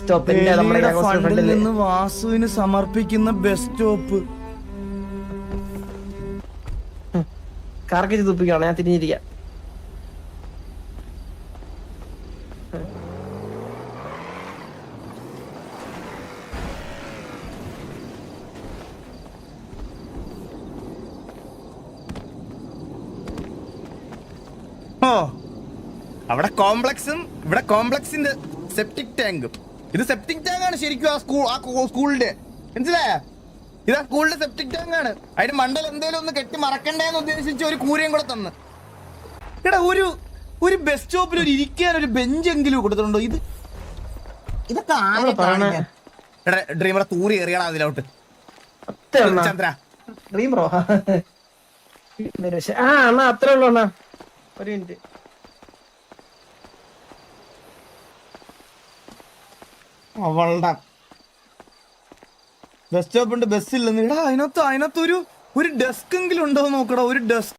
സ്റ്റോപ്പിന്റെ നമ്മുടെ ഫണ്ടിൽ നിന്ന് വാസുവിന് സമർപ്പിക്കുന്ന ബസ് സ്റ്റോപ്പ്. കാർക്കിച്ച് തുപ്പിക്കാണ് ഞാൻ തിരിഞ്ഞിരിക്കാം. ഓ, അവിടെ കോംപ്ലക്സും ഇവിടെ കോംപ്ലക്സിന്റെ സെപ്റ്റിക് ടാങ്കും. ഇത് സെപ്റ്റിക് ടാങ്ക് ആണ് ശരിക്കും ആ സ്കൂളിന്റെ, മനസ്സിലായ? ഇതാ സ്കൂളിന്റെ സെപ്റ്റിക് ടാങ്ക് ആണ്. അതിന് മണ്ടൽ എന്തേലും ഒന്ന് കെട്ടി മറക്കണ്ടേന്ന് ഉദ്ദേശിച്ച് ഒരു കൂരയും കൂടെ തന്ന്. എടാ, ഒരു ബസ് സ്റ്റോപ്പിൽ ഒരു ഇരിക്കാൻ ഒരു ബെഞ്ചെങ്കിലും കൊടുത്തിട്ടുണ്ടോ? ഇതൊക്കെ ഡ്രീമറെ തൂറി എറിയണം അതിലോട്ട്. ചന്ദ്ര ഡ്രീമറോ? ആ അണ്ണാ അത്രേ ഉള്ളൂ അണ്ണാ. ഒരു മിനിറ്റ്. അവളുടെ ബസ് സ്റ്റോപ്പ് ഉണ്ട്, ബസ്സില്ലെന്ന്. ഇടാ, അതിനകത്ത് ഒരു ഡെസ്ക് എങ്കിലും ഉണ്ടോ നോക്കടാ. ഒരു ഡെസ്ക്